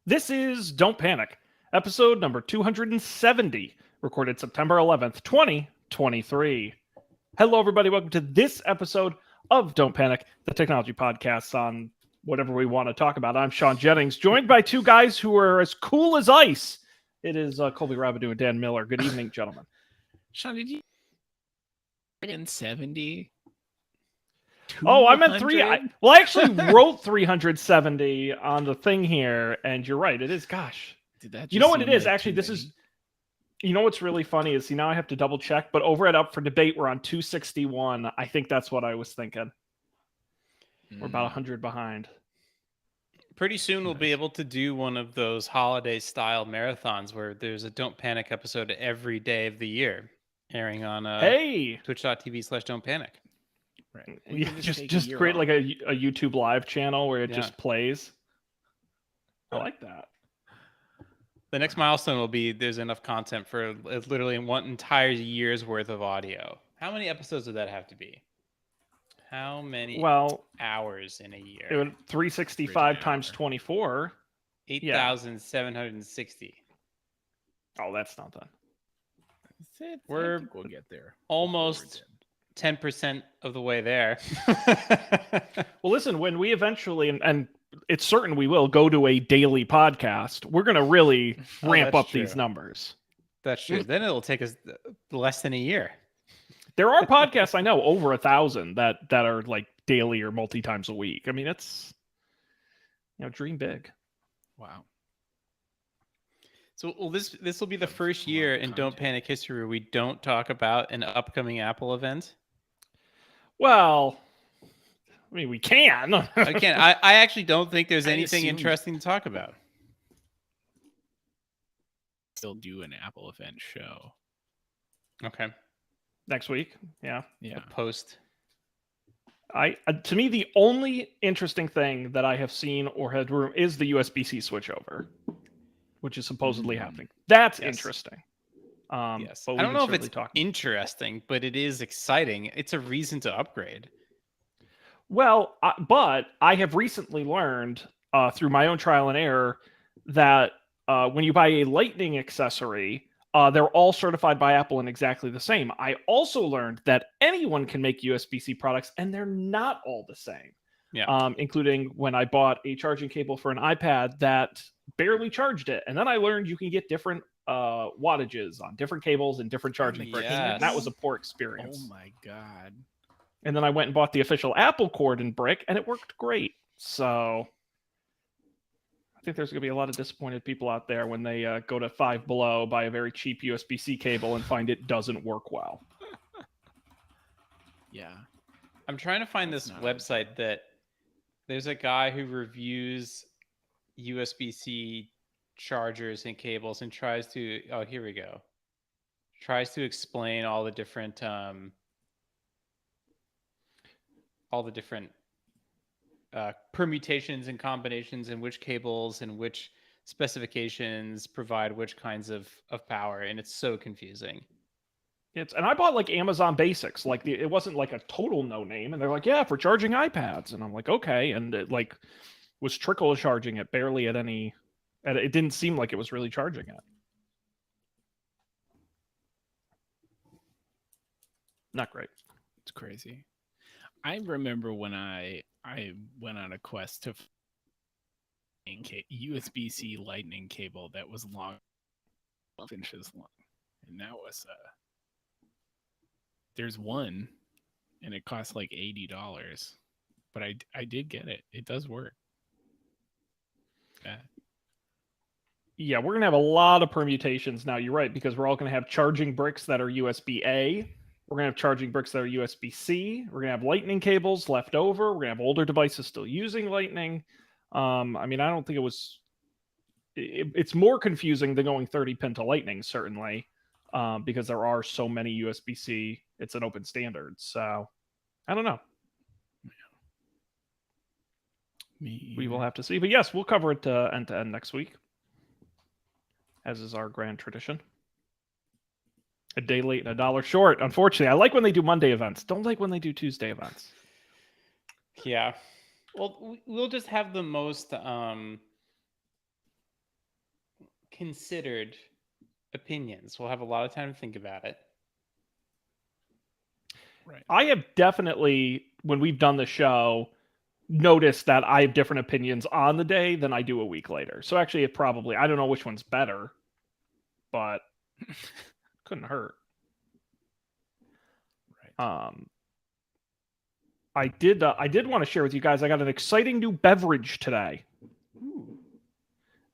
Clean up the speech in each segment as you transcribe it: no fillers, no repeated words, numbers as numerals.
This is Don't Panic, episode number 270, recorded September 11th, 2023. Hello, everybody. Welcome to this episode of Don't Panic, the technology podcast on whatever we want to talk about. I'm Sean Jennings, joined by two guys who are as cool as ice. It is Colby Rabidou and Dan Miller. Good evening, gentlemen. Sean, did you 170? Oh, I meant three. I actually wrote 370 on the thing here, and you're right. It is. Gosh, you know what it is? Actually, this is. You know what's really funny is, now I have to double check, but over at Up for Debate, we're on 261. I think that's what I was thinking. We're about 100 behind. Pretty soon we'll be able to do one of those holiday-style marathons where there's a Don't Panic episode every day of the year, airing on twitch.tv/Don't Panic. Right. Yeah, just create like a YouTube live channel where it just plays. I like that. The next milestone will be there's enough content for literally one entire year's worth of audio. How many episodes would that have to be? How many hours in a year? 365 times 24. 8,760. Oh, that's not done. We'll get there. Almost 10% of the way there. Well, listen, when we eventually, and it's certain we will, go to a daily podcast, we're going to really ramp up these numbers. That's true. Then it'll take us less than a year. There are podcasts I know over 1,000 that are like daily or multi times a week. I mean, it's, dream big. Wow. So this will be the first year in Don't Panic history where we don't talk about an upcoming Apple event. Well, I mean, we can. Again, I actually don't think there's anything interesting to talk about. Still do an Apple event show. Okay. Next week. Yeah. A post. To me, the only interesting thing that I have seen or had room is the USB-C switchover, which is supposedly happening. That's interesting. Yes. I don't know if it's interesting, but it is exciting. It's a reason to upgrade. Well, but I have recently learned through my own trial and error that when you buy a Lightning accessory, they're all certified by Apple and exactly the same. I also learned that anyone can make USB-C products, and they're not all the same. Yeah. Including when I bought a charging cable for an iPad that barely charged it. And then I learned you can get different wattages on different cables and different charging bricks. Yes. And that was a poor experience. Oh my God. And then I went and bought the official Apple cord and brick, and it worked great. So I think there's going to be a lot of disappointed people out there when they go to Five Below, buy a very cheap USB-C cable, and find it doesn't work well. Yeah. I'm trying to find this website that there's a guy who reviews USB-C chargers and cables and tries to, here we go. Tries to explain all the different permutations and combinations and which cables and which specifications provide which kinds of power, and it's so confusing. And I bought like Amazon Basics, like it wasn't like a total no name, and they're like, yeah, for charging iPads, and I'm like, okay, and it like was trickle charging it barely at any, and it didn't seem like it was really charging it. Not great. It's crazy. I remember when I went on a quest to USB-C lightning cable that was long, 12 inches long, and that was there's one, and it costs like $80, but I did get it. It does work. Yeah, we're gonna have a lot of permutations now. You're right, because we're all gonna have charging bricks that are USB-A. We're going to have charging bricks that are USB-C. We're going to have Lightning cables left over. We're going to have older devices still using Lightning. I mean, I don't think it was... It's more confusing than going 30-pin to Lightning, certainly, because there are so many USB-C. It's an open standard. So, I don't know. We will have to see. But yes, we'll cover it end-to-end next week, as is our grand tradition. A day late and a dollar short. Unfortunately, I like when they do Monday events. Don't like when they do Tuesday events. Yeah. Well, we'll just have the most considered opinions. We'll have a lot of time to think about it. Right. I have definitely, when we've done the show, noticed that I have different opinions on the day than I do a week later. So actually, it probably, I don't know which one's better, but couldn't hurt. Right. I did want to share with you guys. I got an exciting new beverage today. Ooh.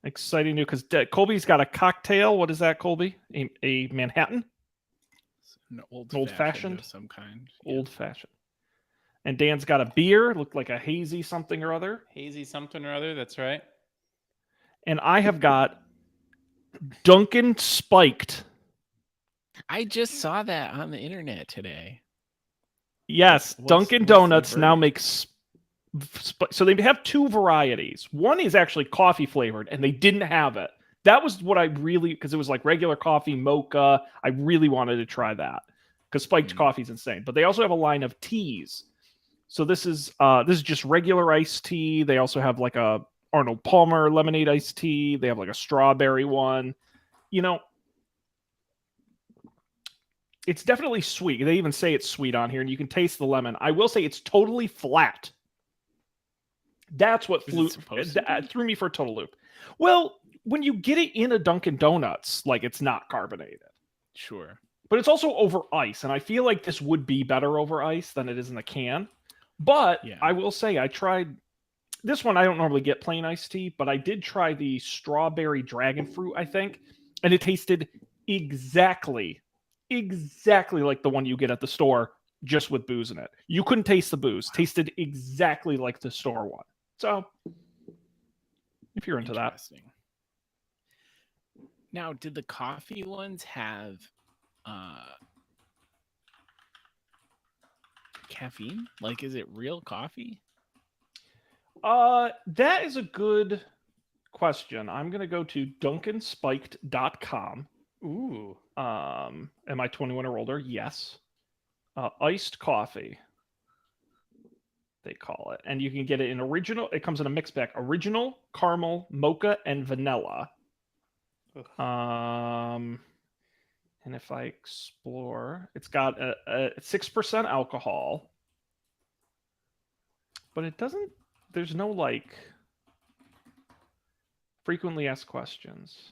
Exciting new, because Colby's got a cocktail. What is that, Colby? A Manhattan? An Old-fashioned? old-fashioned of some kind. Yeah. Old fashioned. And Dan's got a beer, looked like a hazy something or other. Hazy something or other. That's right. And I have got Dunkin' Spiked. I just saw that on the internet today. Yes, What's Dunkin' the Donuts now verdict? makes. So they have two varieties. One is actually coffee flavored, and they didn't have it. That was what I really, because it was like regular coffee, mocha. I really wanted to try that because spiked coffee is insane. But they also have a line of teas. So this is just regular iced tea. They also have like a Arnold Palmer lemonade iced tea. They have like a strawberry one. You know, it's definitely sweet. They even say it's sweet on here, and you can taste the lemon. I will say it's totally flat. That's what threw me for a total loop. Well, when you get it in a Dunkin' Donuts, like it's not carbonated. Sure. But it's also over ice, and I feel like this would be better over ice than it is in the can. But Yeah. I will say I tried this one. I don't normally get plain iced tea, but I did try the strawberry dragon fruit, I think, and it tasted exactly like the one you get at the store, just with booze in it. You couldn't taste the booze. Tasted exactly like the store one. So if you're into that. Interesting. Now, did the coffee ones have caffeine? Like, is it real coffee? That is a good question. I'm going to go to dunkinspiked.com. Ooh. Am I 21 or older? Yes. Iced coffee, they call it. And you can get it in original. It comes in a mixed pack. Original, caramel, mocha, and vanilla. Ugh. And if I explore, it's got a 6% alcohol. But it doesn't, there's no like frequently asked questions.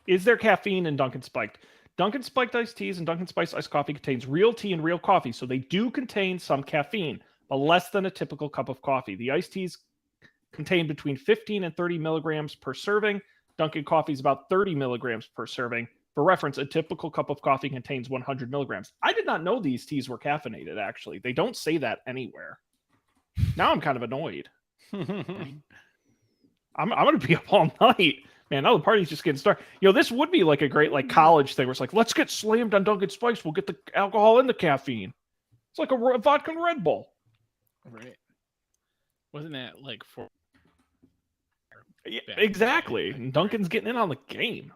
Is there caffeine in Dunkin' Spiked? Dunkin' Spiked iced teas and Dunkin' Spiced iced coffee contains real tea and real coffee, so they do contain some caffeine, but less than a typical cup of coffee. The iced teas contain between 15 and 30 milligrams per serving. Dunkin' coffee is about 30 milligrams per serving. For reference, a typical cup of coffee contains 100 milligrams. I did not know these teas were caffeinated, actually. They don't say that anywhere. Now I'm kind of annoyed. I'm going to be up all night. Man, now the party's just getting started. You know, this would be like a great like college thing where it's like, let's get slammed on Dunkin' Spikes. We'll get the alcohol and the caffeine. It's like a vodka and Red Bull. Right. Wasn't that like for... Yeah, back exactly. then, And Dunkin's getting in on the game.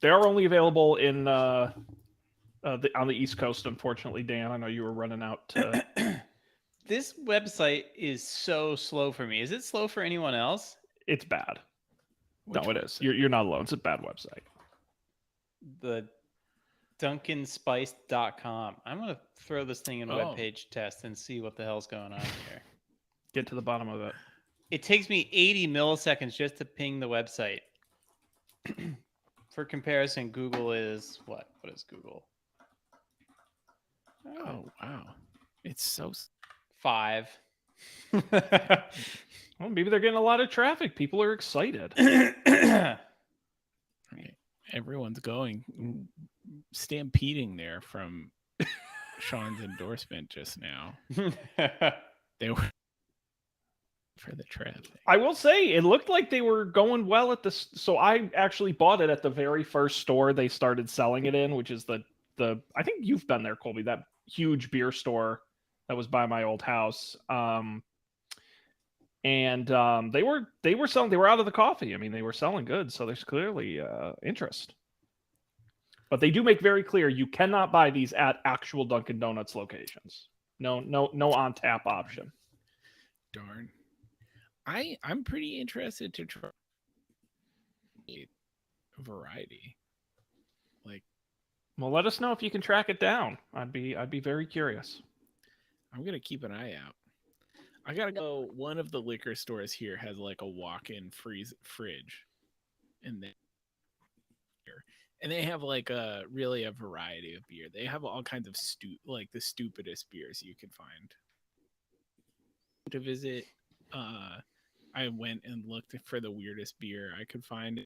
They are only available in on the East Coast, unfortunately. Dan, I know you were running out to... This website is so slow for me. Is it slow for anyone else? It's bad. Which No, it is. You're not alone. It's a bad website. The dunkinspiced.com. I'm going to throw this thing in a web page test and see what the hell's going on here. Get to the bottom of it. It takes me 80 milliseconds just to ping the website. For comparison, Google is what? What is Google? Oh, wow. It's so... 5. Well, maybe they're getting a lot of traffic. People are excited. Right. Everyone's going stampeding there from Sean's endorsement just now. They were for the trip. I will say it looked like they were going well at this. So I actually bought it at the very first store they started selling it in, which is the I think you've been there, Colby, that huge beer store that was by my old house. And they were selling, they were out of the coffee. I mean, they were selling good, so there's clearly interest. But they do make very clear you cannot buy these at actual Dunkin' Donuts locations. No on tap option. Darn. I'm pretty interested to try a variety. Like, Well, let us know if you can track it down. I'd be very curious. I'm gonna keep an eye out. I gotta go. One of the liquor stores here has like a walk-in fridge, and they have like a variety of beer. They have all kinds of like the stupidest beers you can find. To visit, I went and looked for the weirdest beer I could find.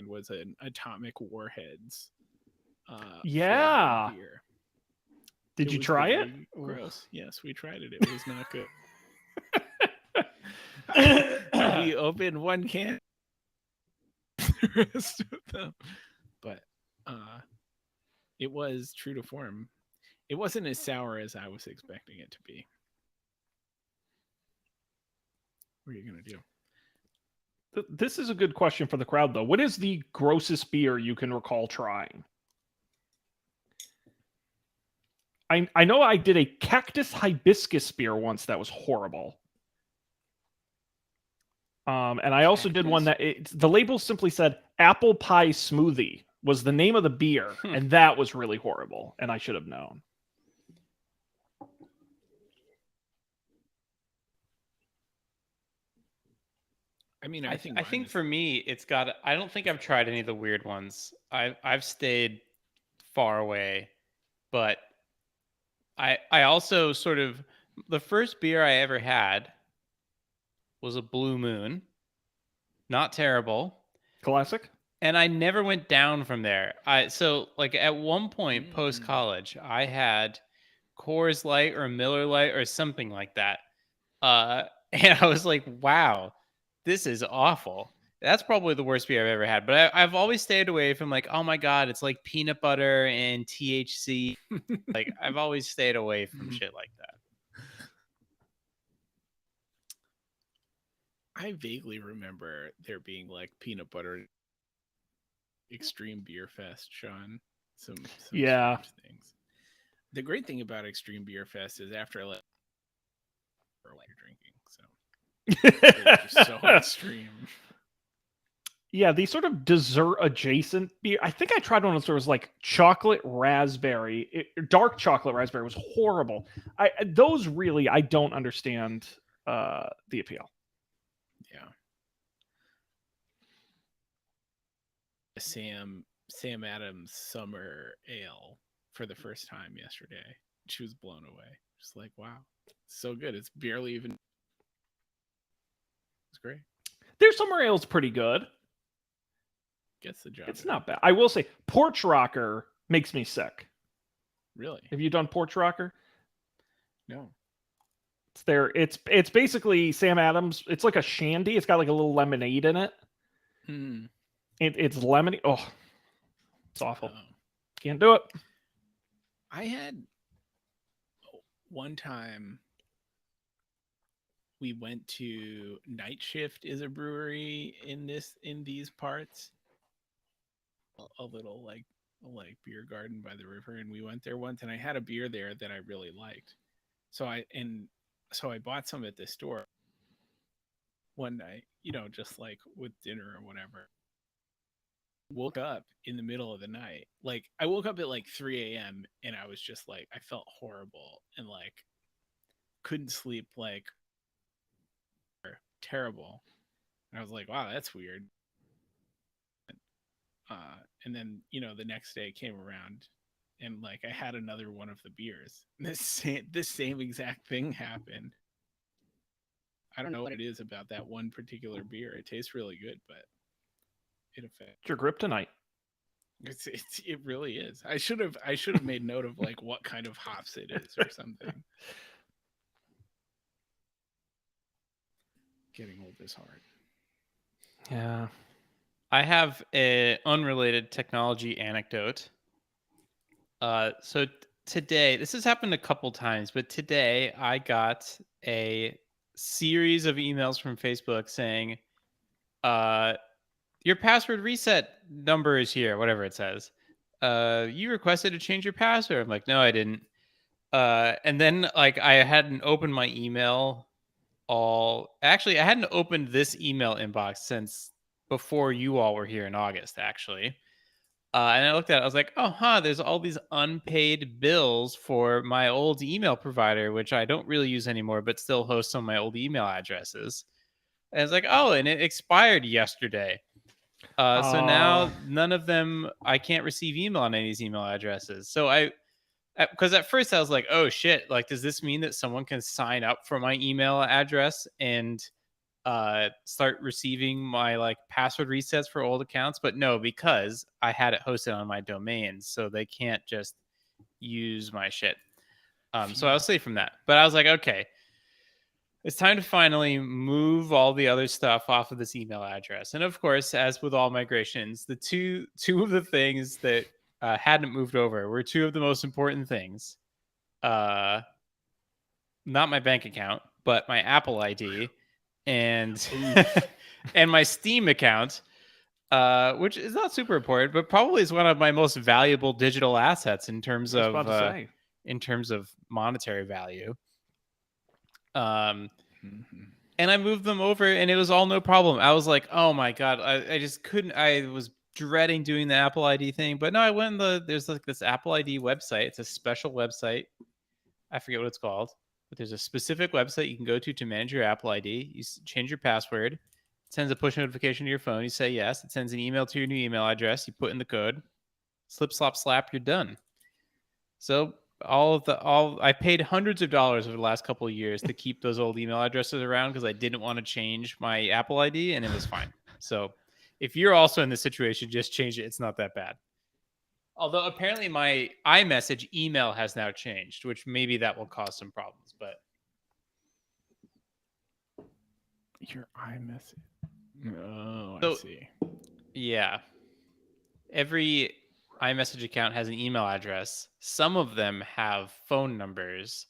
Was an Atomic Warheads. Yeah. Beer. Did It you was try it? very Gross. Yes, we tried it. It was not good. We opened one can. The rest of them, but it was true to form. It wasn't as sour as I was expecting it to be. What are you gonna do? This is a good question for the crowd, though. What is the grossest beer you can recall trying? I know I did a cactus hibiscus beer once that was horrible. And I also did one that the label simply said apple pie smoothie was the name of the beer, and that was really horrible, and I should have known. I mean, I think for me, it's got. I don't think I've tried any of the weird ones. I've stayed far away, but I also sort of the first beer I ever had was a Blue Moon. Not terrible. Classic. And I never went down from there. So like at one point post college, I had Coors Light or Miller Light or something like that. And I was like, wow, this is awful. That's probably the worst beer I've ever had. But I've always stayed away from like, oh my God, it's like peanut butter and THC. Like I've always stayed away from shit like that. I vaguely remember there being like peanut butter Extreme Beer Fest, Sean. Some Yeah. things. The great thing about Extreme Beer Fest is after I let you're drinking, so it's just so extreme. Yeah, the sort of dessert adjacent beer. I think I tried one that was like chocolate raspberry. Dark chocolate raspberry was horrible. Those really, I don't understand the appeal. Yeah. Sam Adams Summer Ale for the first time yesterday. She was blown away. Just like, wow, so good. It's barely even. It's great. Their summer ale's pretty good. Gets the job. It's not bad. I will say, Porch Rocker makes me sick. Really? Have you done Porch Rocker? No. It's basically Sam Adams. It's like a shandy. It's got like a little lemonade in it. It's lemony. Oh, it's awful. Can't do it. I had one time we went to Night Shift is a brewery in these parts. A little like beer garden by the river, and we went there once, and I had a beer there that I really liked. So I bought some at the store one night, just like with dinner or whatever. Woke up in the middle of the night. Like I woke up at like 3 a.m. and I was just like, I felt horrible and like couldn't sleep, like terrible. And I was like, wow, that's weird. And then, the next day came around and like I had another one of the beers. This same exact thing happened. I don't know what it is about that one particular beer. It tastes really good, but it affects your grip tonight. It really is. I should have made note of like what kind of hops it is or something. Getting old is hard. Yeah. I have an unrelated technology anecdote. So today, this has happened a couple times, but today I got a series of emails from Facebook saying, your password reset number is here, whatever it says. You requested to change your password. I'm like, no, I didn't. And then like I hadn't opened my email I hadn't opened this email inbox since before you all were here in August, actually. And I looked at it, I was like, oh, there's all these unpaid bills for my old email provider, which I don't really use anymore, but still hosts on my old email addresses. And I was like, oh, and it expired yesterday. So now none of them, I can't receive email on any of these email addresses. So because at first I was like, oh shit, like, does this mean that someone can sign up for my email address and start receiving my like password resets for old accounts? But no, because I had it hosted on my domain, so they can't just use my shit. So I was safe from that. But I was like, okay, it's time to finally move all the other stuff off of this email address. And of course, as with all migrations, the two of the things that hadn't moved over were two of the most important things. Not my bank account, but my Apple ID and and my Steam account, which is not super important, but probably is one of my most valuable digital assets in terms of monetary value. And I moved them over, and it was all no problem. I was like, oh my god, I just couldn't. I was dreading doing the Apple ID thing, but no, I went. There's like this Apple ID website. It's a special website. I forget what it's called, but there's a specific website you can go to manage your Apple ID. You change your password. It sends a push notification to your phone. You say yes. It sends an email to your new email address. You put in the code. Slip, slop, slap. You're done. So I paid hundreds of dollars over the last couple of years to keep those old email addresses around because I didn't want to change my Apple ID, and it was fine. So if you're also in this situation, just change it. It's not that bad. Although apparently my iMessage email has now changed, which maybe that will cause some problems, but your iMessage. Oh, So- I see. yeah. Every iMessage account has an email address. Some of them have phone numbers.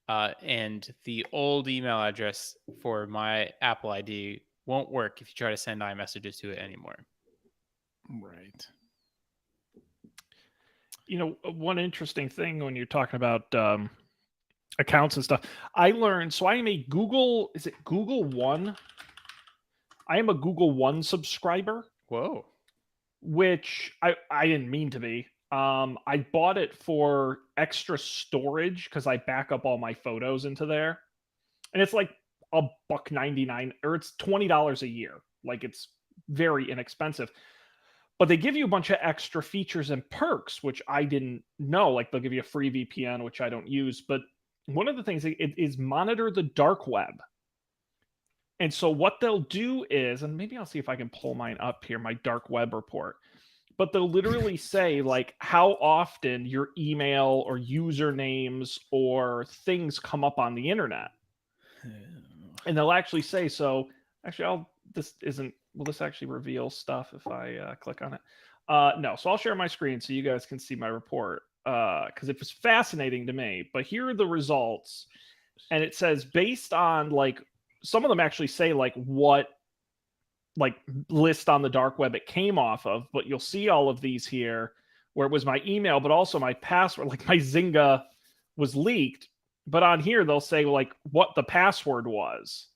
And the old email address for my Apple ID won't work if you try to send iMessages to it anymore. Right. You know, one interesting thing when you're talking about accounts and stuff, I learned. So I am a Google. Is it Google One? I am a Google One subscriber, Whoa. which I didn't mean to be. I bought it for extra storage because I back up all my photos into there, and it's like $1.99 or it's $20 a year. Like, it's very inexpensive. But they give you a bunch of extra features and perks, which I didn't know. Like, they'll give you a free VPN, which I don't use. But one of the things is monitor the dark web. And so what they'll do is, and maybe I'll see if I can pull mine up here, my dark web report. But they'll literally say, like, how often your email or usernames or things come up on the internet. And they'll actually say, so actually, will this actually reveal stuff if I click on it? No, so I'll share my screen so you guys can see my report because it was fascinating to me. But here are the results. And it says based on, like, some of them actually say like what like list on the dark web it came off of, but you'll see all of these here where it was my email, but also my password, like my Zynga was leaked. But on here, they'll say like what the password was.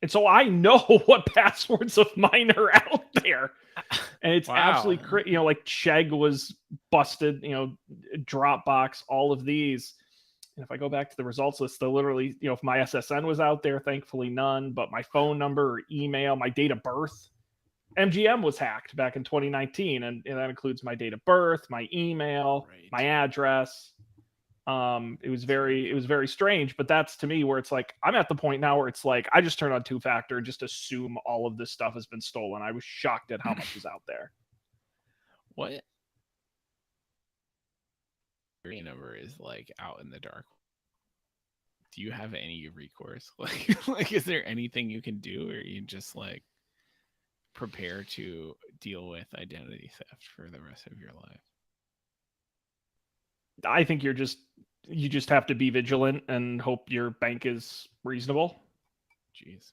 And so I know what passwords of mine are out there. And it's absolutely crazy. You know, like Chegg was busted, you know, Dropbox, all of these. And if I go back to the results list, they'll literally, you know, if my SSN was out there, thankfully none, but my phone number or email, my date of birth, MGM was hacked back in 2019. And that includes my date of birth, my email, my address. It was very strange, but that's to me where it's like, I'm at the point now where it's like, I just turn on two-factor and just assume all of this stuff has been stolen. I was shocked at how much is out there. What number is like out in the dark? Do you have any recourse? Like is there anything you can do, or you just like prepare to deal with identity theft for the rest of your life? I think you just have to be vigilant and hope your bank is reasonable. Jeez.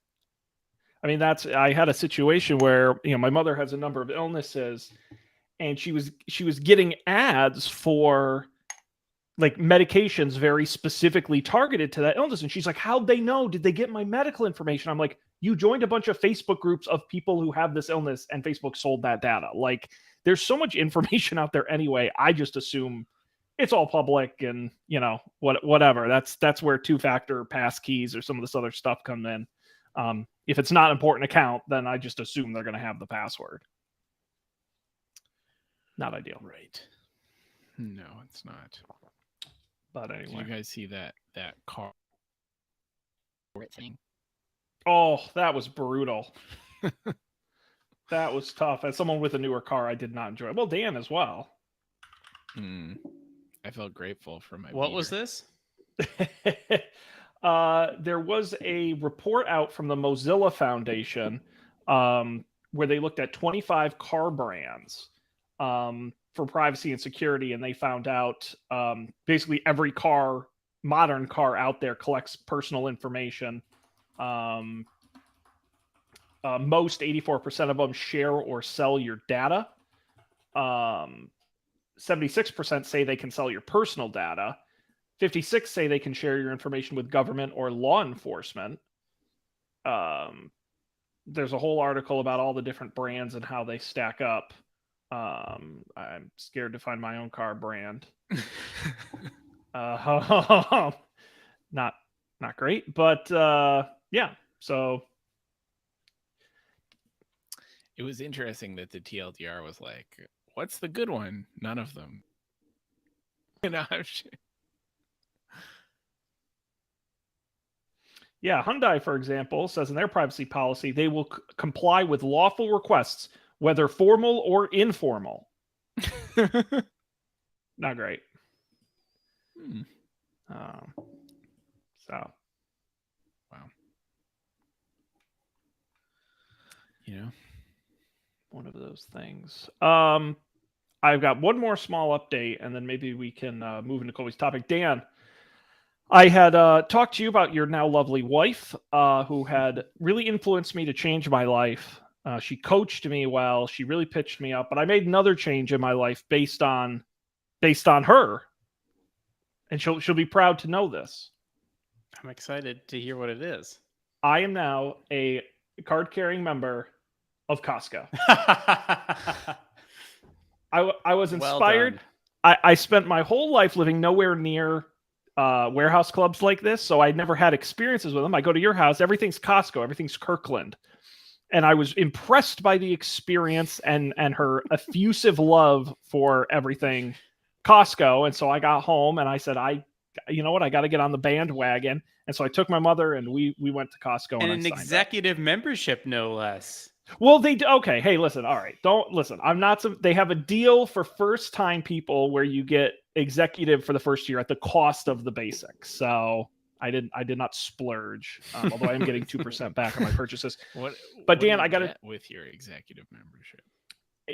I mean, I had a situation where, you know, my mother has a number of illnesses and she was getting ads for like medications very specifically targeted to that illness. And she's like, how'd they know? Did they get my medical information? I'm like, you joined a bunch of Facebook groups of people who have this illness and Facebook sold that data. Like, there's so much information out there anyway. I just assume it's all public and, you know, whatever. That's where two-factor pass keys or some of this other stuff come in. If it's not an important account, then I just assume they're going to have the password. Not ideal. Right. No, it's not. But Did anyway. you guys see that car thing? Oh, that was brutal. That was tough. As someone with a newer car, I did not enjoy it. Well, Dan as well. I felt grateful for my What beer. was this? There was a report out from the Mozilla Foundation where they looked at 25 car brands for privacy and security, and they found out basically every car, modern car out there, collects personal information. Most 84% of them share or sell your data. 76% say they can sell your personal data. 56 say they can share your information with government or law enforcement. There's a whole article about all the different brands and how they stack up. I'm scared to find my own car brand. Not great, but yeah. So it was interesting that the TLDR was like, "What's the good one? None of them." Yeah, Hyundai, for example, says in their privacy policy they will comply with lawful requests, whether formal or informal. Not great. So, wow. You know, one of those things. I've got one more small update, and then maybe we can move into Colby's topic. Dan, I had talked to you about your now lovely wife, who had really influenced me to change my life. She coached me well. She really pitched me up, but I made another change in my life based on her, and she'll be proud to know this. I'm excited to hear what it is. I am now a card-carrying member of Costco. I was inspired. Well, I spent my whole life living nowhere near warehouse clubs like this, so I never had experiences with them. I go to your house, everything's Costco, everything's Kirkland, and I was impressed by the experience and her effusive love for everything Costco. And so I got home and I said, you know what, I got to get on the bandwagon. And so I took my mother and we went to Costco and I an signed executive membership, no less. Well, okay. Hey, listen. All right. Don't listen. I'm not some. They have a deal for first time people where you get executive for the first year at the cost of the basic. So I did not splurge, although I am getting 2% back on my purchases. But Dan, I got it with your executive membership.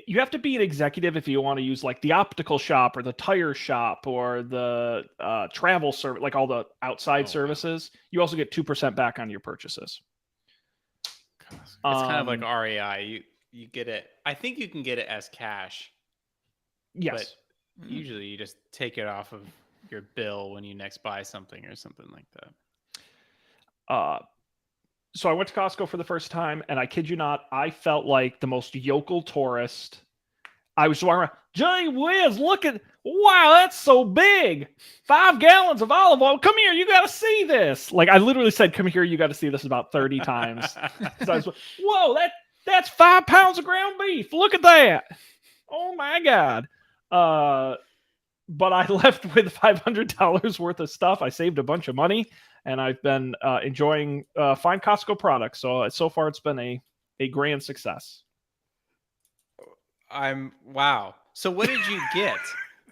You have to be an executive if you want to use like the optical shop or the tire shop or the travel service, like all the outside services. Wow. You also get 2% back on your purchases. It's kind of like REI. You get it. I think you can get it as cash. Yes. But usually you just take it off of your bill when you next buy something or something like that. So I went to Costco for the first time, and I kid you not, I felt like the most yokel tourist. I was walking around, Gee whiz, look at, wow, that's so big. 5 gallons of olive oil. Come here, you got to see this. Like, I literally said, come here, you got to see this about 30 times. So I was, whoa, that's 5 pounds of ground beef. Look at that. Oh, my God. But I left with $500 worth of stuff. I saved a bunch of money, and I've been enjoying fine Costco products. So far, it's been a grand success. Wow. So what did you get?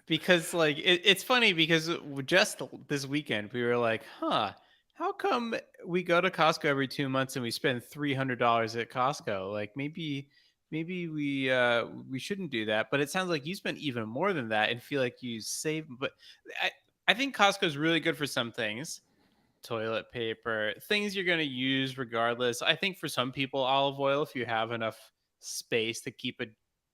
Because like it's funny because just this weekend we were like, how come we go to Costco every 2 months and we spend $300 at Costco? Like maybe we shouldn't do that. But it sounds like you spent even more than that and feel like you save. But I think Costco is really good for some things. Toilet paper, things you're going to use regardless. I think for some people, olive oil, if you have enough space to keep a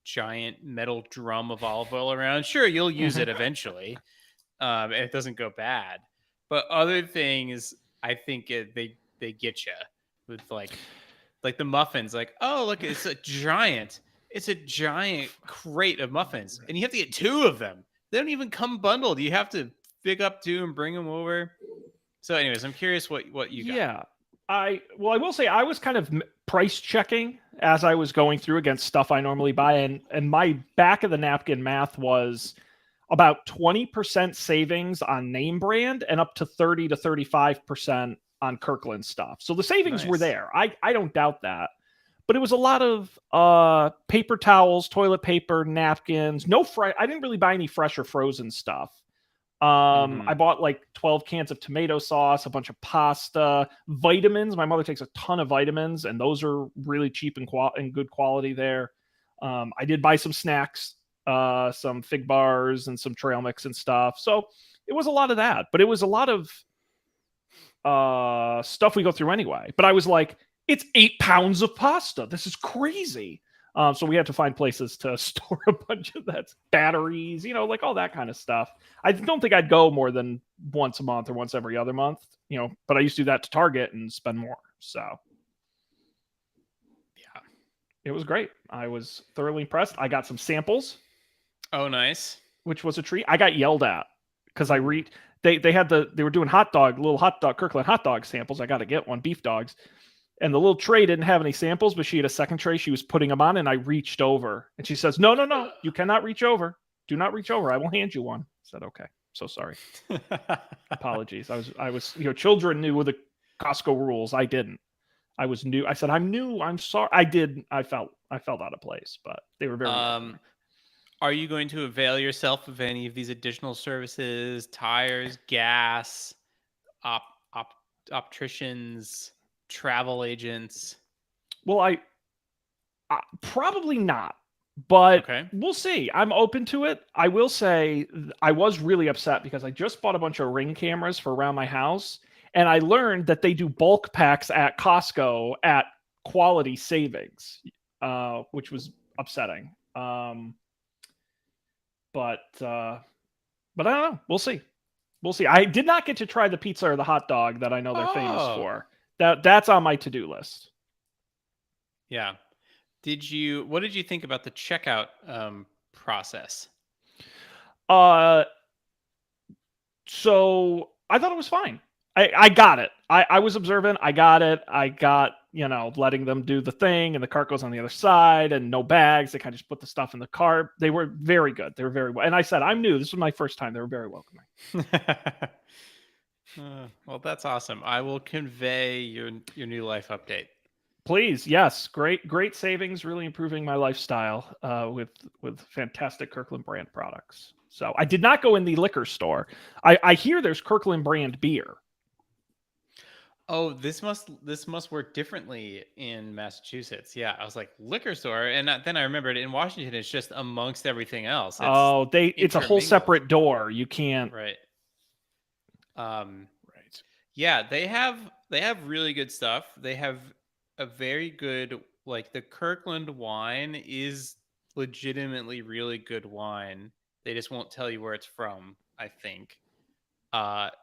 giant metal drum of olive oil around, sure, you'll use it eventually. and it doesn't go bad. But other things, I think they get you with like the muffins. Like, oh look, it's a giant crate of muffins, and you have to get 2 of them. They don't even come bundled. You have to pick up 2 and bring them over. So, anyways, I'm curious what you got. Yeah. I will say I was kind of price checking as I was going through against stuff I normally buy, and my back of the napkin math was about 20% savings on name brand and up to 30 to 35% on Kirkland stuff. So the savings were Nice. there. I don't doubt that. But it was a lot of paper towels, toilet paper, napkins. I didn't really buy any fresh or frozen stuff. I bought like 12 cans of tomato sauce, a bunch of pasta, vitamins. My mother takes a ton of vitamins, and those are really cheap and good quality there. I did buy some snacks, some fig bars and some trail mix and stuff. So it was a lot of that, but it was a lot of stuff we go through anyway. But I was like, it's 8 pounds of pasta. This is crazy. So we had to find places to store a bunch of that, batteries, like all that kind of stuff. I don't think I'd go more than once a month or once every other month, but I used to do that to Target and spend more. So Yeah. it was great. I was thoroughly impressed. I got some samples, Oh, nice. which was a treat. I got yelled at because they were doing little hot dog, Kirkland hot dog samples. I got to get one, beef dogs. And the little tray didn't have any samples, but she had a second tray. She was putting them on, and I reached over. And she says, no, you cannot reach over. Do not reach over. I will hand you one. I said, okay. So sorry. Apologies. I was, children knew the Costco rules. I didn't. I was new. I said, I'm new. I'm sorry. I felt out of place, but they were very welcoming. Are you going to avail yourself of any of these additional services, tires, gas, opticians, travel agents? Well, I probably not, but Okay. we'll see. I'm open to it. I will say I was really upset because I just bought a bunch of Ring cameras for around my house, and I learned that they do bulk packs at Costco at quality savings, which was upsetting. But I don't know. We'll see. I did not get to try the pizza or the hot dog that I know they're famous Oh. for. That's on my to-do list. Yeah. What did you think about the checkout process? So I thought it was fine. I got it. I was observant. I got it. I got, letting them do the thing, and the cart goes on the other side, and no bags. They kind of just put the stuff in the cart. They were very good. They were very well. And I said, I'm new. This was my first time. They were very welcoming. Well, that's awesome. I will convey your new life update. Please, yes, great savings, really improving my lifestyle with fantastic Kirkland brand products. So I did not go in the liquor store. I hear there's Kirkland brand beer. Oh, this must work differently in Massachusetts. Yeah, I was like liquor store, and then I remembered in Washington it's just amongst everything else. It's a whole intermingled. Separate door. You can't. Right. Right. Yeah, they have really good stuff. They have a very good, like, the Kirkland wine is legitimately really good wine. They just won't tell you where it's from, I think.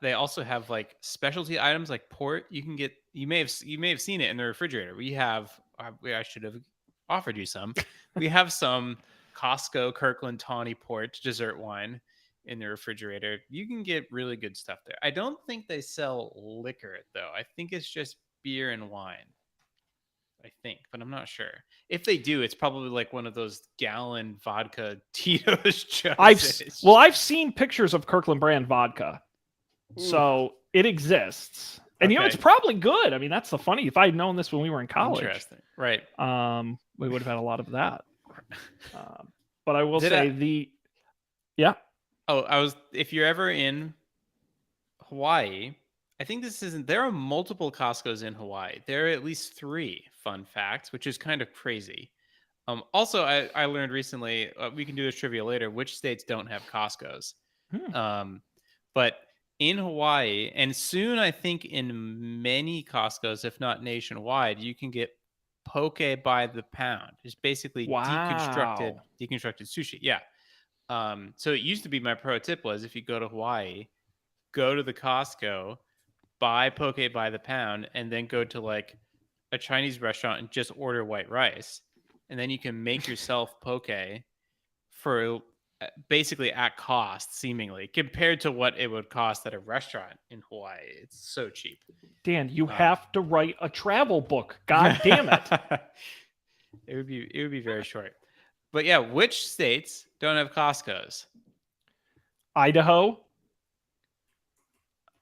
They also have like specialty items like port. You may have seen it in the refrigerator. I should have offered you some. We have some Costco Kirkland Tawny Port dessert wine in the refrigerator. You can get really good stuff there. I don't think they sell liquor though. I think it's just beer and wine. I think, but I'm not sure. If they do, it's probably like one of those gallon vodka Tito's jugs. I've seen pictures of Kirkland brand vodka. So it exists. And it's probably good. I mean, that's the funny. If I had known this when we were in college, Interesting. Right. We would have had a lot of that. But I will say yeah. Oh, if you're ever in Hawaii, I think there are multiple Costco's in Hawaii. There are at least 3, fun facts, which is kind of crazy. Also, I learned recently, we can do this trivia later, which states don't have Costco's. But in Hawaii, and soon I think in many Costco's, if not nationwide, you can get poke by the pound. It's basically deconstructed sushi. Yeah. So it used to be my pro tip was if you go to Hawaii, go to the Costco, buy poke by the pound, and then go to like a Chinese restaurant and just order white rice. And then you can make yourself poke for basically at cost, seemingly, compared to what it would cost at a restaurant in Hawaii. It's so cheap. Dan, you have to write a travel book. God damn it. It would be very short. But yeah, which states don't have Costco's? Idaho,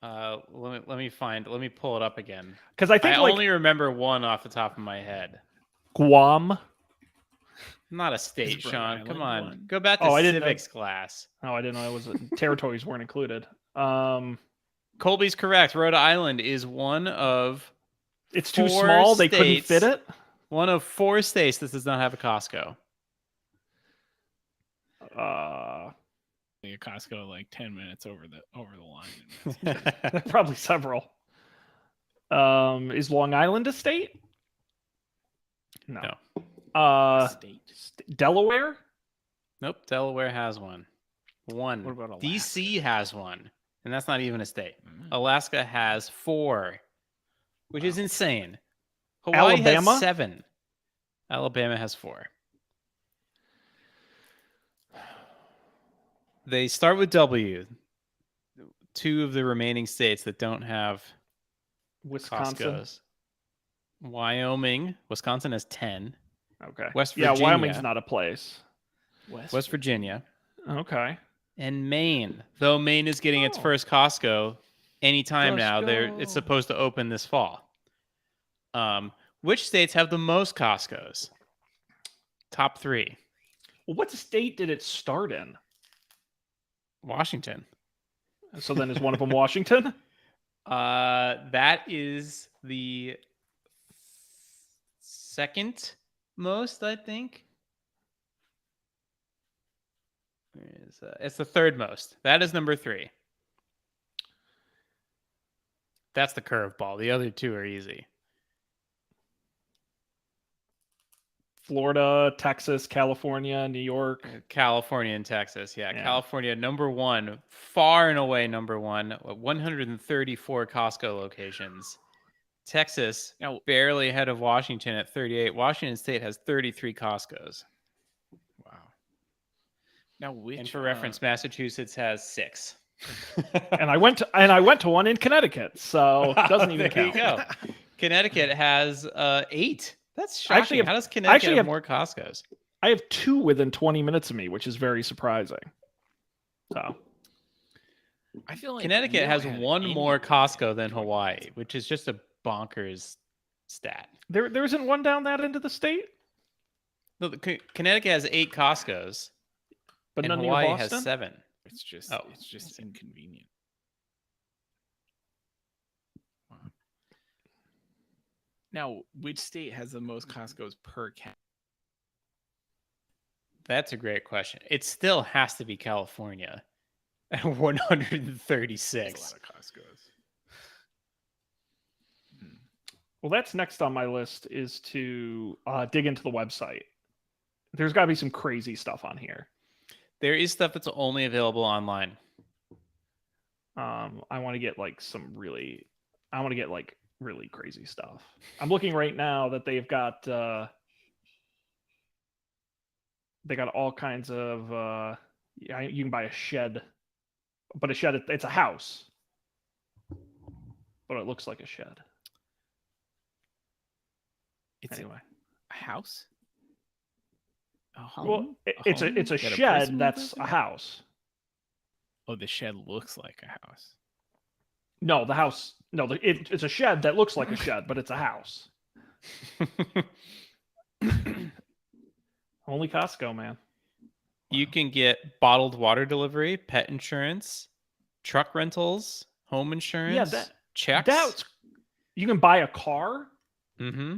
Let me pull it up again. because I think I like only remember one off the top of my head. Guam. Not a state, Rhode Sean. Come Island on. one? Go back to Oh, I didn't know. civics class. Oh, I didn't know it was territories weren't included. Colby's correct. Rhode Island is one of It's too 4 small. They couldn't fit states. it. 4 states that does not have a Costco. A Costco like 10 minutes over the line. Probably several. Is Long Island a state? No. State. Delaware? Nope. Delaware has one. One. What about DC has one, and that's not even a state. Mm. Alaska has 4, which is insane. Hawaii Alabama? has 7. Alabama has 4. They start with W. 2 of the remaining states that don't have Wisconsin. Costco's. Wyoming. Wisconsin has 10. Okay. West Yeah, Virginia. Wyoming's not a place. West Virginia. Okay. And Maine. Though Maine is getting its Oh. first Costco anytime Let's now. go. It's supposed to open this fall. Which states have the most Costco's? Top 3. Well, what state did it start in? Washington. So then is one of them Washington? That is the second most, I think. It's the third most. That is number 3. That's the curveball. The other 2 are easy. Florida, Texas, California, New York. California and Texas. Yeah, Yeah. California, number 1, far and away number 1, 134 Costco locations. Texas, Now, barely ahead of Washington at 38. Washington State has 33 Costco's. wow. Now, which And for reference, Massachusetts has 6. And I went to one in Connecticut, so it doesn't even There you count. go. Connecticut has 8. That's I shocking. actually have- How does Connecticut actually have have- more Costco's? I have 2 within 20 minutes of me, which is very surprising. So I feel like Connecticut we has don't have one any more Costco than 20 Hawaii, minutes. which is just a bonkers stat. there isn't one down that end of the state, No, Connecticut has 8 Costco's, but and none near Hawaii Boston. has 7. It's just Oh, it's just inconvenient. Wow. Now, which state has the most Costco's per capita? That's a great question. It still has to be California at 136. That's a lot of Costco's. Well, that's next on my list is to dig into the website. There's got to be some crazy stuff on here. There is stuff that's only available online. I want to get like really crazy stuff. I'm looking right now that they've got all kinds of yeah, you can buy a shed, but a shed it's a house, but it looks like a shed. It's Anyway, a house. A home? well, it's home? a That a shed person that's lives a in? house. Oh, the shed looks like a house. No, the house. No, it's a shed that looks like a shed, but it's a house. Only Costco, man. You can get bottled water delivery, pet insurance, truck rentals, home insurance, checks. That's you can buy a car. Mm-hmm.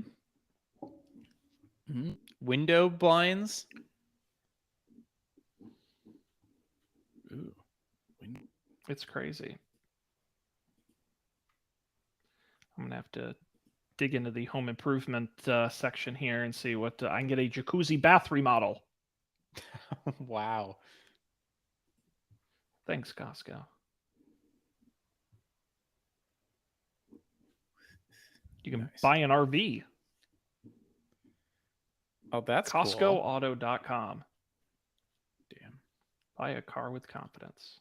Mhm. Window blinds. Ooh. It's crazy. I'm gonna have to dig into the home improvement section here and see what I can get a jacuzzi bath remodel. Wow. Thanks, Costco. You can Nice. buy an RV. Oh, that's cool. CostcoAuto.com. Damn. Buy a car with confidence.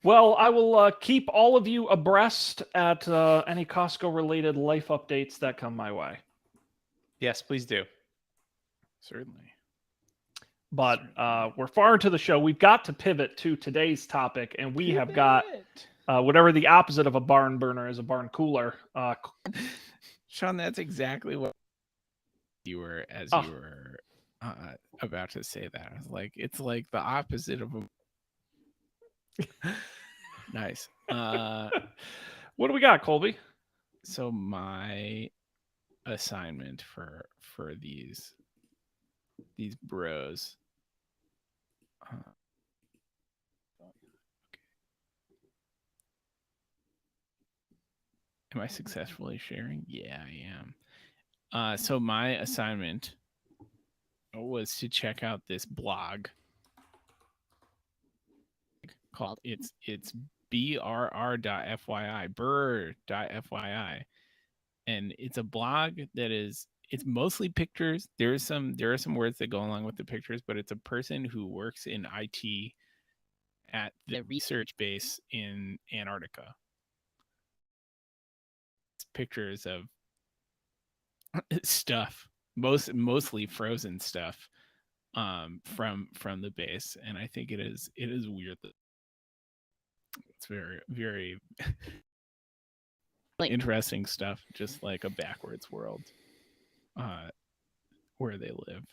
Well, I will keep all of you abreast at any Costco-related life updates that come my way. Yes, please do. Certainly. But Certainly. we're far into the show. We've got to pivot to today's topic, and we have got whatever the opposite of a barn burner is, a barn cooler. Sean, that's exactly what you were you were about to say that. I was like, it's like the opposite of a nice. What do we got, Colby? So my assignment for these bros. Am I successfully sharing? Yeah, I am. So my assignment was to check out this blog called it's brr.fyi, burr.fyi, and it's a blog that it's mostly pictures. There are some words that go along with the pictures, but it's a person who works in IT at the research base in Antarctica. It's pictures of stuff, mostly frozen stuff, from the base, and I think it is weird that it's very, very interesting stuff, just like a backwards world where they live.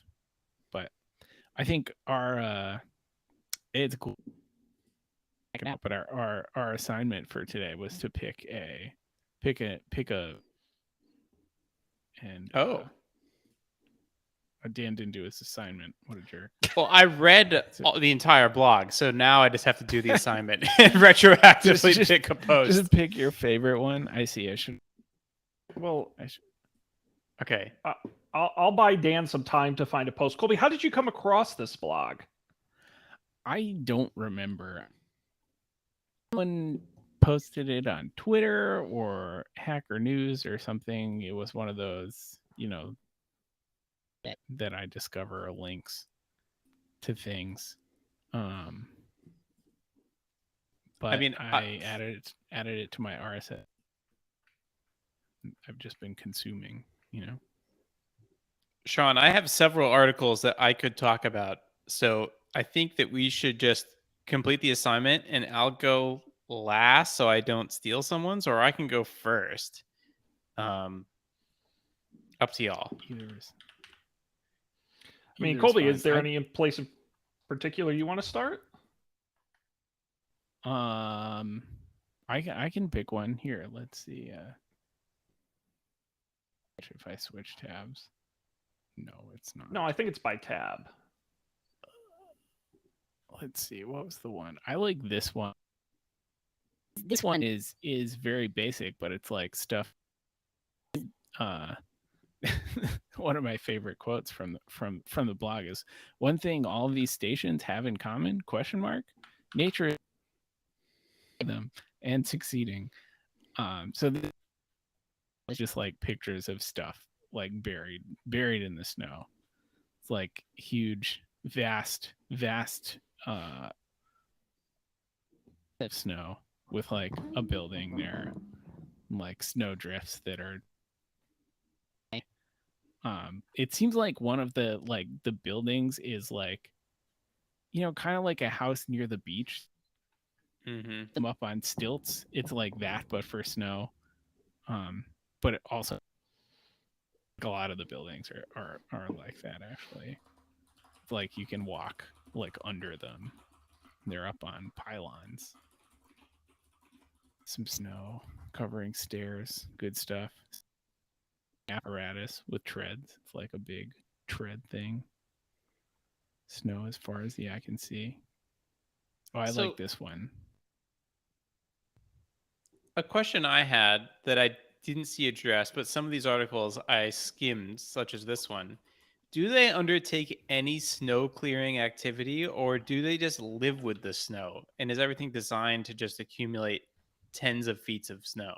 But I think our it's cool. But our assignment for today was to pick a and Dan didn't do his assignment. What a jerk. Well, I read the entire blog, so now I just have to do the assignment and retroactively pick a post. Just pick your favorite one. I see. I should. Well, Okay. I'll buy Dan some time to find a post. Colby, how did you come across this blog? I don't remember. Someone posted it on Twitter or Hacker News or something. It was one of those, that I discover links to things. But I mean, I added it to my RSS. I've just been consuming, Sean, I have several articles that I could talk about. So I think that we should just complete the assignment and I'll go last so I don't steal someone's, or I can go first. Up to y'all. I mean, Colby, is there any place in particular you want to start? I can pick one here. Let's see. If I switch tabs. No, it's not. No, I think it's by tab. Let's see. What was the one? I like this one. This one is very basic, but it's like stuff. One of my favorite quotes from the blog is, "One thing all of these stations have in common? ? Nature is them and succeeding." So it's just like pictures of stuff like buried in the snow. It's like huge, vast snow with like a building there, like snow drifts that are. It seems like one of the buildings is like, kind of like a house near the beach. Mm-hmm. Them up on stilts. It's like that, but for snow. But it also, a lot of the buildings are like that actually. It's like you can walk like under them. They're up on pylons. Some snow covering stairs. Good stuff. Apparatus with treads. It's like a big tread thing. Snow as far as the eye can see. Oh, I like this one. A question I had that I didn't see addressed, but some of these articles I skimmed, such as this one. do they undertake any snow clearing activity, or do they just live with the snow? And is everything designed to just accumulate tens of feet of snow?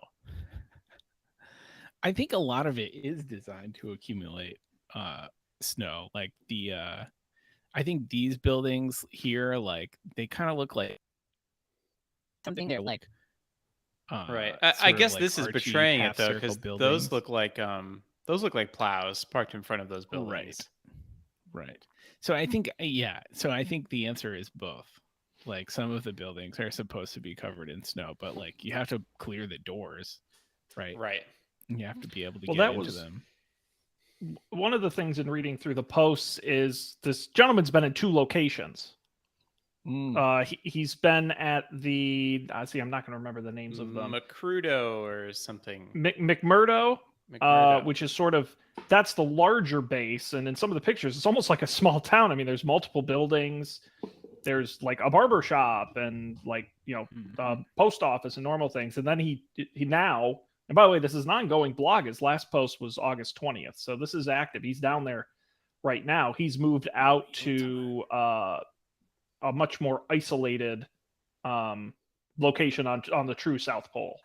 I think a lot of it is designed to accumulate snow. Like I think these buildings here, like they kind of look like something they're like Right. I sort of guess like this is archy betraying it half though, circle because buildings. those look like plows parked in front of those buildings. Right. So I think So I think the answer is both. Like some of the buildings are supposed to be covered in snow, but like you have to clear the doors, right? Right. You have to be able to Well, get that into was- them. One of the things in reading through the posts is this gentleman's been in 2 locations. He's been at the I'm not going to remember the names of them. Macrudo or something. McMurdo, McMurdo. which is sort of that's the larger base, and in some of the pictures, it's almost like a small town. I mean, there's multiple buildings. There's like a barber shop and like post office and normal things. And then he now, and by the way, this is an ongoing blog. His last post was August 20th, so this is active. He's down there right now. He's moved out to a much more isolated location on the true South Pole.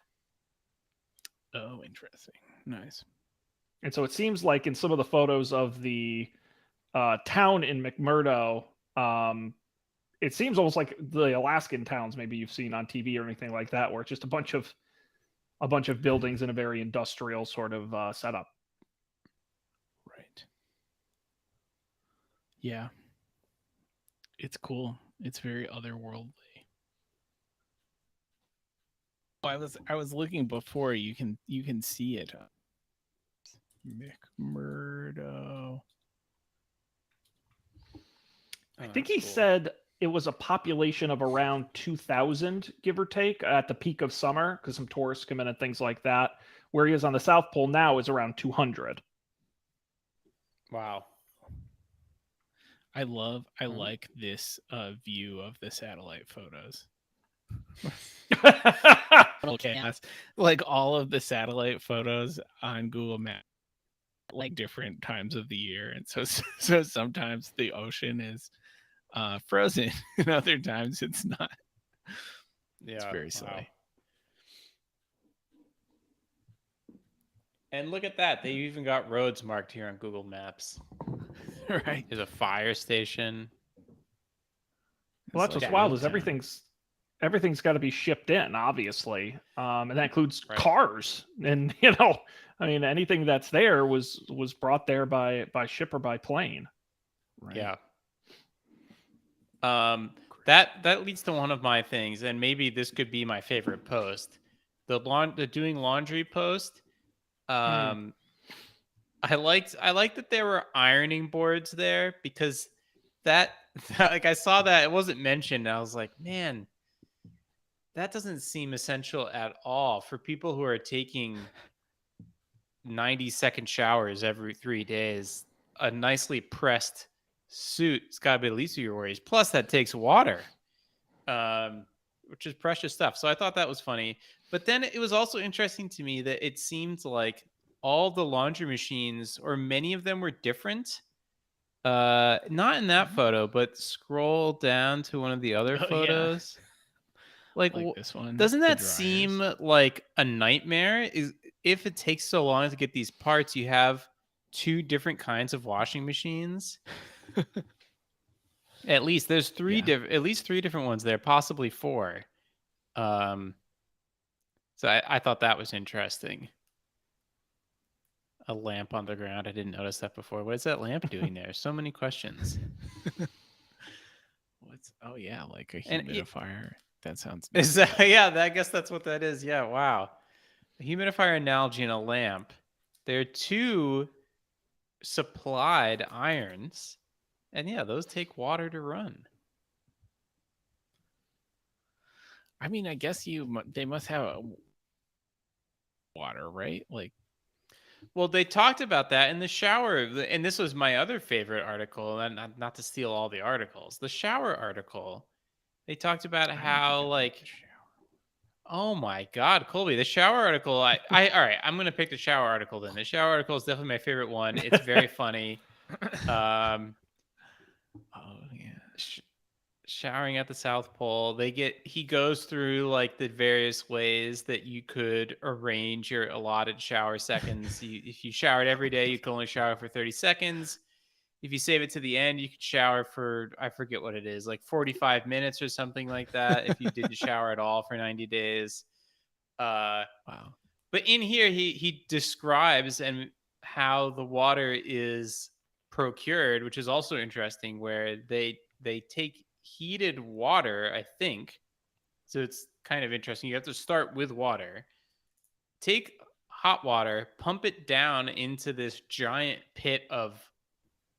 Oh, interesting. Nice. And so it seems like in some of the photos of the town in McMurdo, it seems almost like the Alaskan towns maybe you've seen on TV or anything like that, where it's just a bunch of buildings in a very industrial sort of setup. Right. Yeah. It's cool. It's very otherworldly. I was looking before. You can see it. McMurdo. I think he said it was a population of around 2,000, give or take, at the peak of summer, because some tourists come in and things like that. Where he is on the South Pole now is around 200. Wow. I like this view of the satellite photos. Okay, like all of the satellite photos on Google Maps, like different times of the year, and so sometimes the ocean is frozen, and other times it's not. Yeah, it's very silly. Wow. And look at that. They even got roads marked here on Google Maps. Right. There's a fire station. Well, that's what's wild is everything's got to be shipped in, obviously, and that includes cars. And I mean, anything that's there was brought there by ship or by plane. Right. Yeah. That leads to one of my things, and maybe this could be my favorite post, the doing laundry post. I liked that there were ironing boards there, because that like I saw that it wasn't mentioned. And I was like, man, that doesn't seem essential at all for people who are taking 90-second showers every 3 days. A nicely pressed suit, it's got to be the least of your worries. Plus, that takes water, which is precious stuff. So I thought that was funny. But then it was also interesting to me that it seemed like all the laundry machines, or many of them, were different. Not in that photo, but scroll down to one of the other photos. Like this one. Doesn't that seem like a nightmare? If it takes so long to get these parts, you have 2 different kinds of washing machines. At least there's 3 different ones there, possibly 4. So I thought that was interesting. A lamp on the ground. I didn't notice that before. What is that lamp doing there? So many questions. Like a humidifier. That sounds nice. I guess that's what that is. Yeah, wow. A humidifier analogy and a lamp. There are 2 supplied irons, and those take water to run. I mean, I guess they must have water, right? Like, well, they talked about that in the shower, and this was my other favorite article, and not to steal all the articles. The shower article, they talked about how, like, oh my God, Colby, the shower article. All right, I'm gonna pick the shower article then. The shower article is definitely my favorite one. It's very funny. Um, Oh yeah. showering at the South Pole. He goes through like the various ways that you could arrange your allotted shower seconds. If you showered every day, you could only shower for 30 seconds. If you save it to the end, you could shower for, I forget what it is, like 45 minutes or something like that. If you didn't shower at all for 90 days. Wow. But in here, he describes and how the water is procured, which is also interesting, where they take heated water, I think. So it's kind of interesting. You have to start with water, take hot water, pump it down into this giant pit of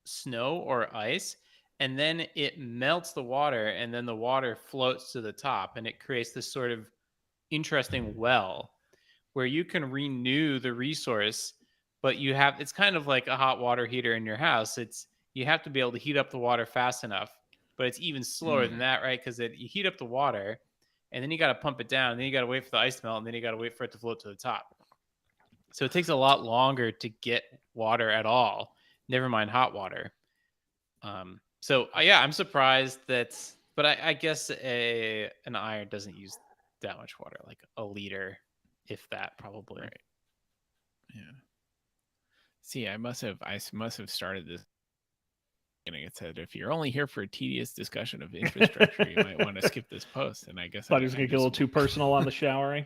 snow or ice, and then it melts the water, and then the water floats to the top, and it creates this sort of interesting well where you can renew the resource, but it's kind of like a hot water heater in your house. You have to be able to heat up the water fast enough, but it's even slower than that, right? Because you heat up the water, and then you got to pump it down, and then you got to wait for the ice to melt, and then you got to wait for it to float to the top. So it takes a lot longer to get water at all. Never mind hot water. Yeah, I'm surprised but I guess an iron doesn't use that much water, like a liter, if that, probably. Right. Yeah. See, I must have started this. And it said, if you're only here for a tedious discussion of infrastructure, you might want to skip this post. And I guess Thought he was going to get a little too personal on the showering.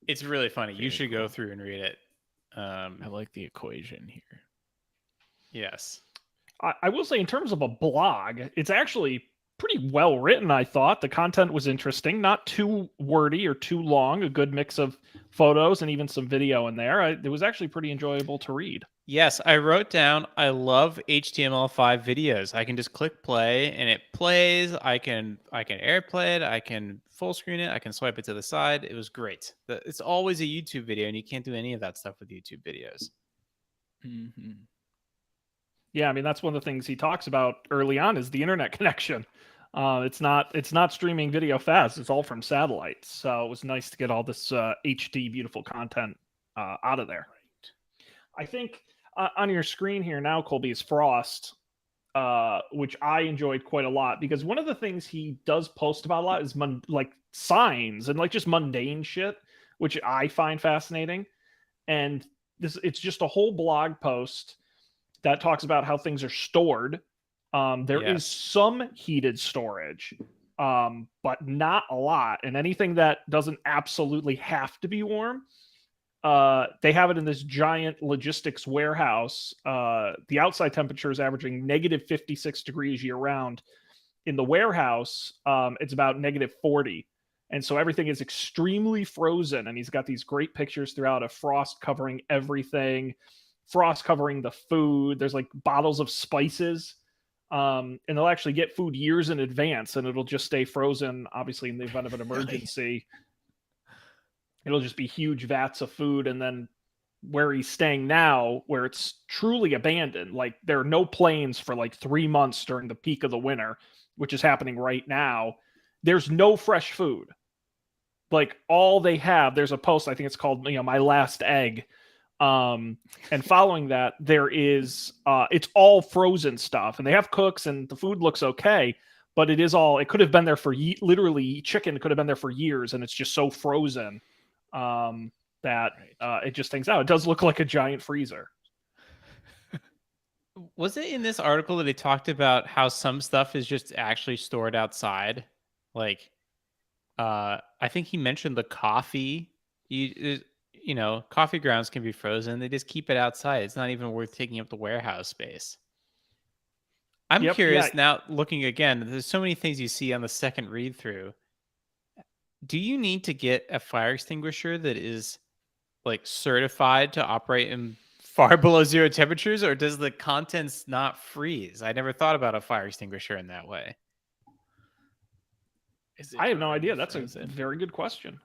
It's really funny. You should go cool. through and read it. I like the equation here. Yes. I will say, in terms of a blog, it's actually pretty well written, I thought. The content was interesting, not too wordy or too long, a good mix of photos and even some video in there. It was actually pretty enjoyable to read. Yes, I wrote down, I love HTML5 videos. I can just click play and it plays. I can AirPlay it. I can full screen it. I can swipe it to the side. It was great. It's always a YouTube video, and you can't do any of that stuff with YouTube videos. Mm-hmm. Yeah, I mean, that's one of the things he talks about early on is the internet connection. It's not streaming video fast. It's all from satellites. So it was nice to get all this HD beautiful content out of there. I think on your screen here now, Colby, is Frost, which I enjoyed quite a lot because one of the things he does post about a lot is like signs and like just mundane shit, which I find fascinating. And it's just a whole blog post that talks about how things are stored. There is some heated storage, but not a lot. And anything that doesn't absolutely have to be warm, they have it in this giant logistics warehouse. The outside temperature is averaging negative 56 degrees year round. In the warehouse, it's about negative 40. And so everything is extremely frozen. And he's got these great pictures throughout of frost covering everything, frost covering the food. There's like bottles of spices. And they'll actually get food years in advance and it'll just stay frozen, obviously, in the event of an emergency. It'll just be huge vats of food. And then where he's staying now, where it's truly abandoned, like there are no planes for like 3 months during the peak of the winter, which is happening right now. There's no fresh food. Like all they have, there's a post, I think it's called, My Last Egg. And following that, there is, it's all frozen stuff and they have cooks and the food looks okay, but it could have been there for literally chicken could have been there for years. And it's just so frozen that it just hangs out. It does look like a giant freezer. Was it in this article that he talked about how some stuff is just actually stored outside? Like, I think he mentioned the coffee. Coffee grounds can be frozen. They just keep it outside. It's not even worth taking up the warehouse space. I'm curious now, looking again, there's so many things you see on the second read through. Do you need to get a fire extinguisher that is like certified to operate in far below 0 temperatures, or does the contents not freeze? I never thought about a fire extinguisher in that way. I have no idea. That's a very good question.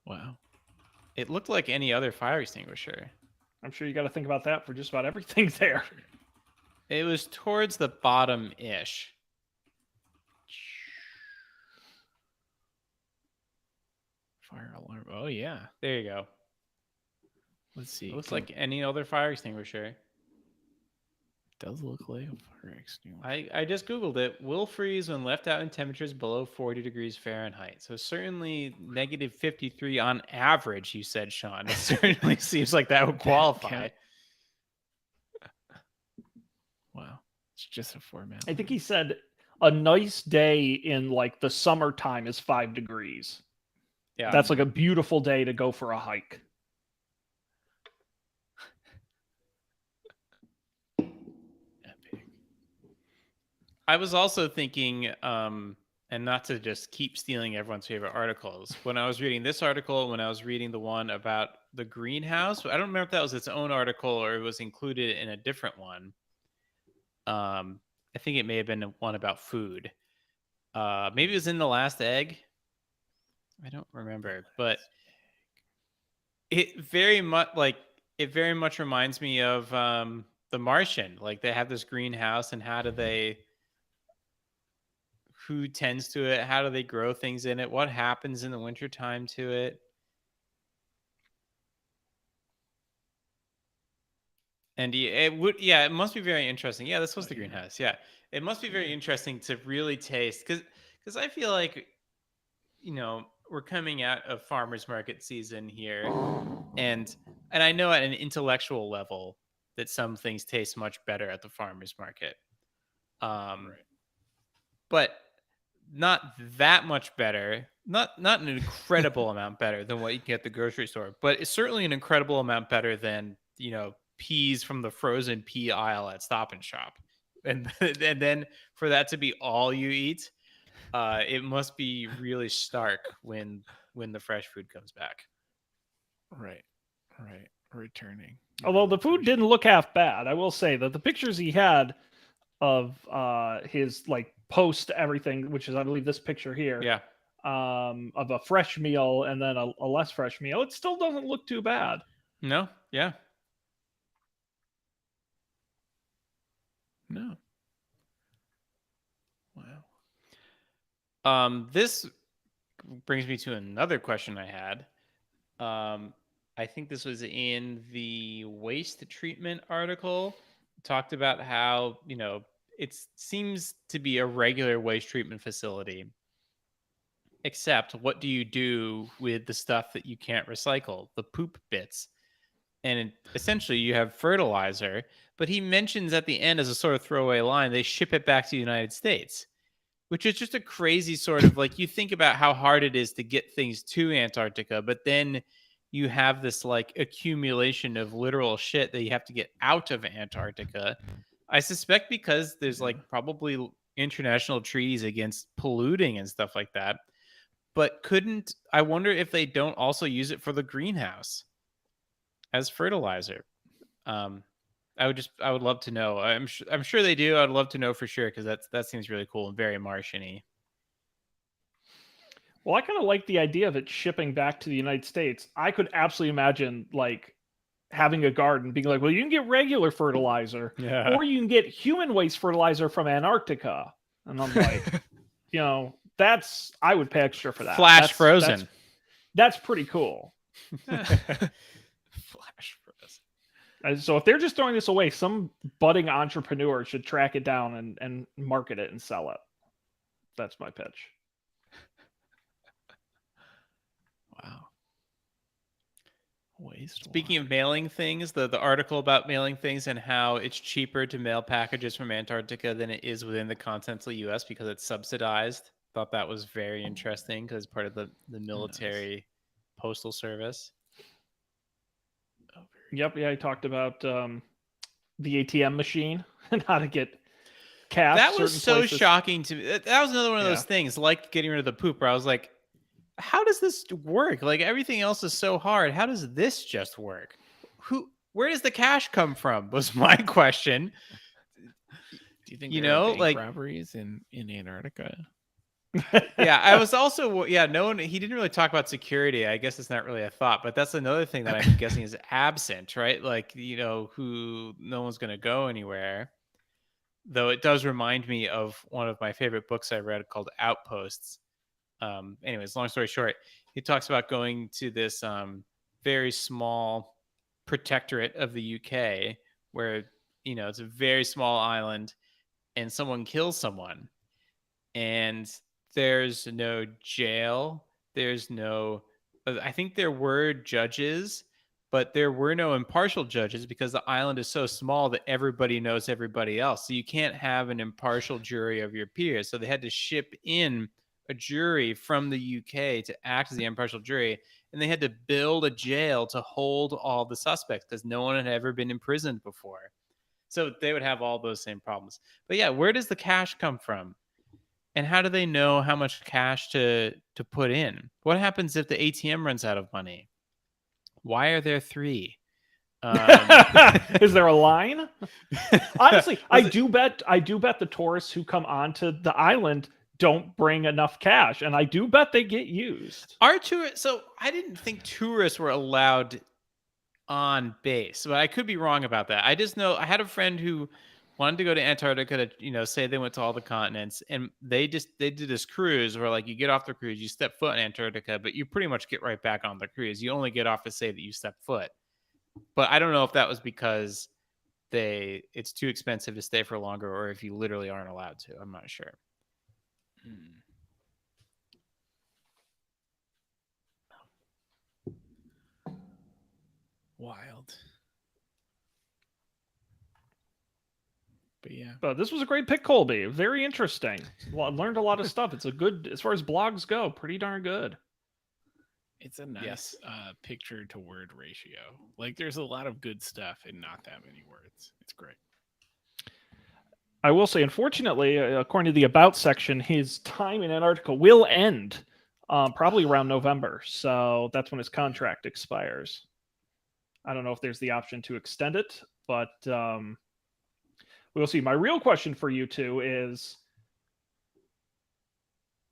Wow. It looked like any other fire extinguisher. I'm sure you got to think about that for just about everything there. It was towards the bottom-ish. Fire alarm. Oh, yeah. There you go. Let's see. It looks like any other fire extinguisher. Does look like a fire extinguisher. I just Googled it. Will freeze when left out in temperatures below 40 degrees Fahrenheit. So certainly negative 53 on average, you said, Sean. It certainly seems like that would qualify. Wow. It's just a format. I think he said a nice day in like the summertime is 5 degrees. Yeah. That's like a beautiful day to go for a hike. Epic. I was also thinking, and not to just keep stealing everyone's favorite articles, when I was reading this article, when I was reading the one about the greenhouse, I don't remember if that was its own article or it was included in a different one. I think it may have been one about food. Maybe it was in The Last Egg. I don't remember, but it very much reminds me of The Martian. Like they have this greenhouse, and who tends to it? How do they grow things in it? What happens in the wintertime to it? And it must be very interesting. Yeah, this was the greenhouse. Yeah, it must be very interesting to really taste, because I feel like, we're coming out of farmers market season here, and I know at an intellectual level that some things taste much better at the farmers market, but not that much better. Not an incredible amount better than what you can get at the grocery store, but it's certainly an incredible amount better than peas from the frozen pea aisle at Stop and Shop. And then for that to be all you eat, it must be really stark when the fresh food comes back. Right. Returning. Although the food didn't look half bad, I will say that the pictures he had of his like post everything, which is I believe this picture here, Yeah. Of a fresh meal and then a less fresh meal, it still doesn't look too bad. No. Yeah. No. Wow. This brings me to another question I had. I think this was in the waste treatment article. It talked about how, it seems to be a regular waste treatment facility. Except what do you do with the stuff that you can't recycle, the poop bits? And essentially you have fertilizer, but he mentions at the end as a sort of throwaway line, they ship it back to the United States, which is just a crazy sort of like, you think about how hard it is to get things to Antarctica, but then you have this like accumulation of literal shit that you have to get out of Antarctica. I suspect because there's like probably international treaties against polluting and stuff like that. But I wonder if they don't also use it for the greenhouse as fertilizer. I would love to know. I'm sure they do. I'd love to know for sure, because that seems really cool and very Martian-y. Well, I kind of like the idea of it shipping back to the United States. I could absolutely imagine like having a garden being like, well, you can get regular fertilizer, or you can get human waste fertilizer from Antarctica. And I'm like, I would pay extra for that. Flash frozen. That's pretty cool. Flash frozen. So if they're just throwing this away, some budding entrepreneur should track it down and market it and sell it. That's my pitch. Wow. Waste. Speaking of mailing things, the article about mailing things and how it's cheaper to mail packages from Antarctica than it is within the continental U.S. because it's subsidized. Thought that was very interesting because it's part of the military postal service. Yep. Yeah. He talked about the ATM machine and how to get cash. That was so shocking to me. That was another one of those things, like getting rid of the poop, where I was like, how does this work? Like everything else is so hard. How does this just work? Where does the cash come from? Was my question. Do you think there are bank robberies in Antarctica? Yeah, I was also he didn't really talk about security. I guess it's not really a thought, but that's another thing that I'm guessing is absent, right? Like, no one's going to go anywhere. Though it does remind me of one of my favorite books I read called Outposts. Anyways, long story short, he talks about going to this very small protectorate of the UK, where it's a very small island, and someone kills someone, and there's no jail. There's no. I think there were judges, but there were no impartial judges because the island is so small that everybody knows everybody else. So you can't have an impartial jury of your peers. So they had to ship in a jury from the UK to act as the impartial jury, and they had to build a jail to hold all the suspects because no one had ever been imprisoned before. So they would have all those same problems. But yeah, where does the cash come from? And how do they know how much cash to put in? What happens if the ATM runs out of money? Why are there 3? Is there a line? Honestly, I do bet the tourists who come onto the island don't bring enough cash, and I do bet they get used. So I didn't think tourists were allowed on base, but I could be wrong about that. I just know I had a friend who wanted to go to Antarctica to, say they went to all the continents, and they did this cruise where like you get off the cruise, you step foot in Antarctica, but you pretty much get right back on the cruise. You only get off to say that you stepped foot. But I don't know if that was because it's too expensive to stay for longer, or if you literally aren't allowed to. I'm not sure. Wild. But yeah. But this was a great pick, Colby. Very interesting. Well, I learned a lot of stuff. It's a good, as far as blogs go, pretty darn good. It's a nice picture to word ratio. Like there's a lot of good stuff and not that many words. It's great. I will say, unfortunately, according to the About section, his time in Antarctica will end probably around November. So that's when his contract expires. I don't know if there's the option to extend it, but we'll see. My real question for you two is,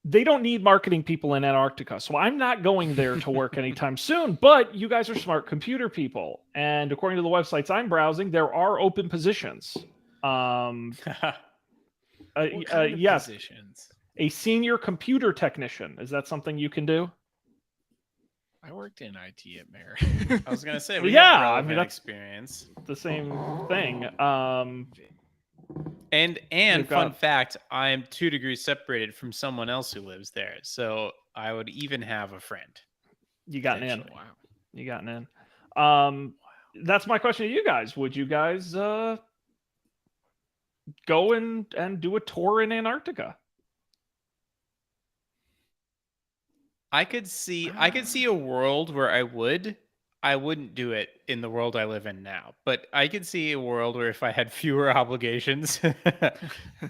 they don't need marketing people in Antarctica, so I'm not going there to work anytime soon, but you guys are smart computer people. And according to the websites I'm browsing, there are open positions. What kind of yes, positions? a senior computer technician. Is that something you can do? I worked in IT at Mayor. I was gonna say, that's experience. the same thing. And fun fact, I'm 2 degrees separated from someone else who lives there, so I would even have a friend. You got in. Wow. You got in. That's my question to you guys. Would you guys go and do a tour in Antarctica? I could see a world where I wouldn't do it in the world I live in now, but I could see a world where if I had fewer obligations, it's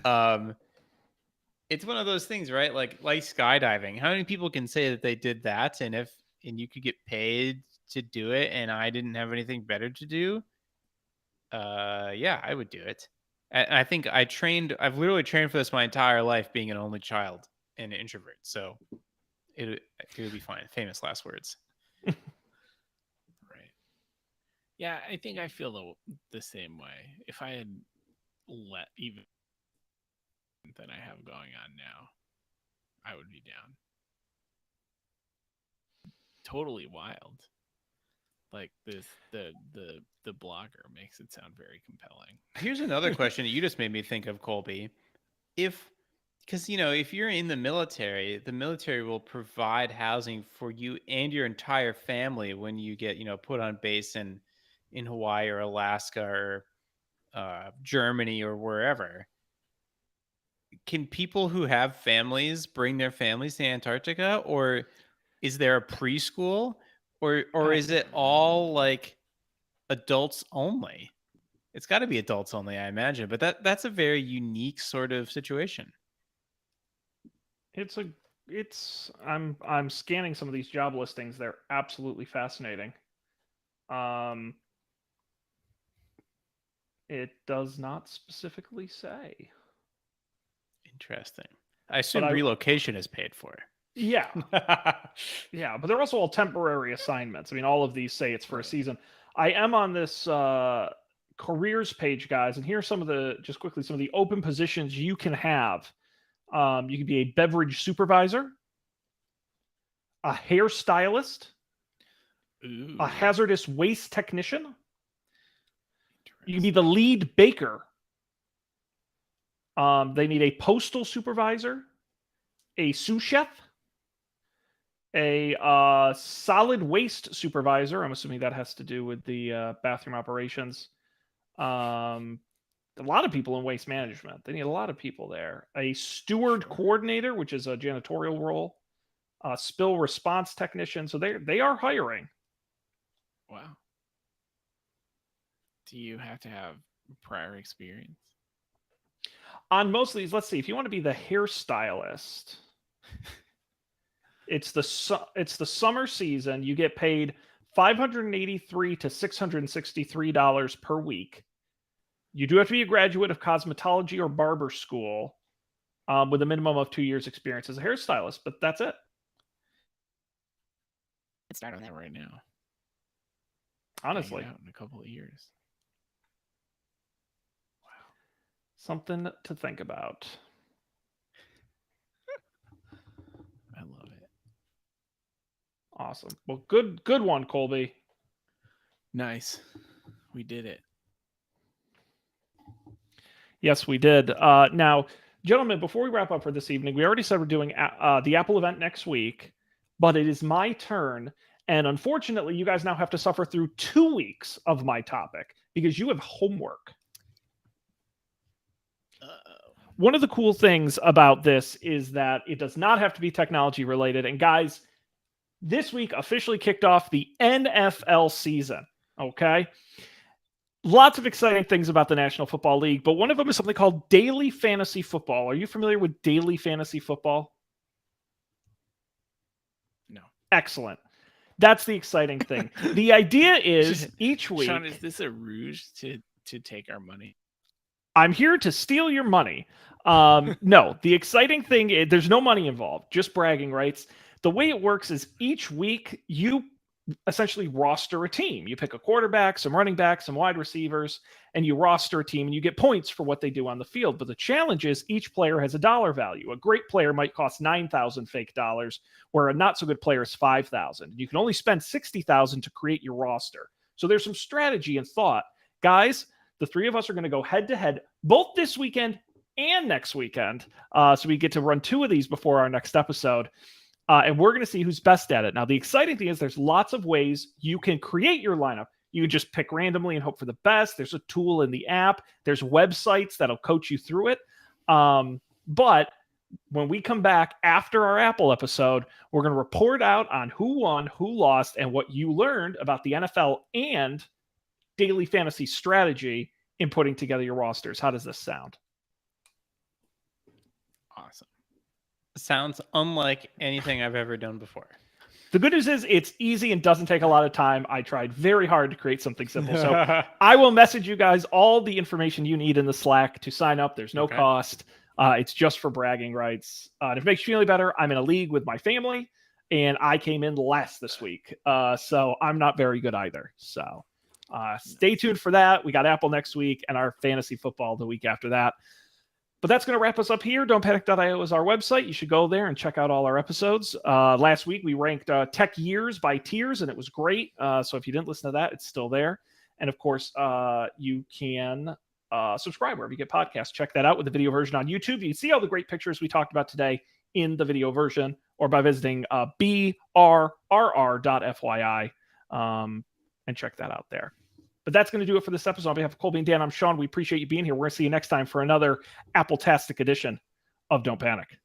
one of those things, right? Like skydiving. How many people can say that they did that, and you could get paid to do it, and I didn't have anything better to do? Yeah, I would do it. And I think I've literally trained for this my entire life, being an only child and an introvert. So it would be fine. Famous last words. Right. Yeah, I think I feel the same way. If I had let even than I have going on now, I would be down. Totally wild. Like the blogger makes it sound very compelling. Here's another question that you just made me think of, Colby. Because if you're in the military will provide housing for you and your entire family when you get put on base in Hawaii or Alaska or Germany or wherever. Can people who have families bring their families to Antarctica, or is there a preschool, or is it all like adults only? It's got to be adults only, I imagine, but that's a very unique sort of situation. I'm scanning some of these job listings. They're absolutely fascinating. It does not specifically say. Interesting. I assume relocation is paid for. Yeah. Yeah, but they're also all temporary assignments. I mean, all of these say it's for a season. I am on this careers page, guys, and here's some of the open positions you can have. You could be a beverage supervisor, a hairstylist, Ooh, a hazardous waste technician. You can be the lead baker. They need a postal supervisor, a sous chef, a solid waste supervisor. I'm assuming that has to do with the bathroom operations. A lot of people in waste management. They need a lot of people there. A steward coordinator, which is a janitorial role. A spill response technician. So they are hiring. Wow. Do you have to have prior experience? On most of these, let's see. If you want to be the hairstylist, it's the summer season. You get paid $583 to $663 per week. You do have to be a graduate of cosmetology or barber school with a minimum of 2 years experience as a hairstylist, but that's it. Let's start on that right now. Honestly, Hang it out in a couple of years. something to think about. I love it. Awesome. Well, good one, Colby. Nice. We did it. Yes, we did. Now, gentlemen, before we wrap up for this evening, we already said we're doing the Apple event next week, but it is my turn. And unfortunately, you guys now have to suffer through 2 weeks of my topic because you have homework. Uh-oh. One of the cool things about this is that it does not have to be technology related. And guys, this week officially kicked off the NFL season. Okay. Lots of exciting things about the National Football League, but one of them is something called daily fantasy football. Are you familiar with daily fantasy football? No. Excellent. That's the exciting thing. The idea is each week. Sean, is this a ruse to take our money? I'm here to steal your money. No, the exciting thing is there's no money involved, just bragging rights. The way it works is each week you essentially roster a team. You pick a quarterback, some running backs, some wide receivers, and you roster a team and you get points for what they do on the field. But the challenge is each player has a dollar value. A great player might cost 9,000 fake dollars, where a not so good player is 5,000. You can only spend 60,000 to create your roster. So there's some strategy and thought. Guys, the three of us are going to go head to head both this weekend and next weekend. So we get to run 2 of these before our next episode. And we're going to see who's best at it. Now, the exciting thing is there's lots of ways you can create your lineup. You can just pick randomly and hope for the best. There's a tool in the app. There's websites that'll coach you through it. But when we come back after our Apple episode, we're going to report out on who won, who lost, and what you learned about the NFL and daily fantasy strategy in putting together your rosters. How does this sound? Awesome. Sounds unlike anything I've ever done before. The good news is it's easy and doesn't take a lot of time. I tried very hard to create something simple. So I will message you guys all the information you need in the Slack to sign up. There's no cost. It's just for bragging rights. And if it makes you feel any better, I'm in a league with my family, and I came in last this week. So I'm not very good either. So stay tuned for that. We got Apple next week and our fantasy football the week after that. But that's going to wrap us up here. Don'tPanic.io is our website. You should go there and check out all our episodes. Last week, we ranked tech years by tiers, and it was great. So if you didn't listen to that, it's still there. And of course, you can subscribe wherever you get podcasts. Check that out with the video version on YouTube. You can see all the great pictures we talked about today in the video version, or by visiting brrr.fyi and check that out there. But that's going to do it for this episode. On behalf of Colby and Dan, I'm Sean. We appreciate you being here. We're going to see you next time for another Apple-tastic edition of Don't Panic.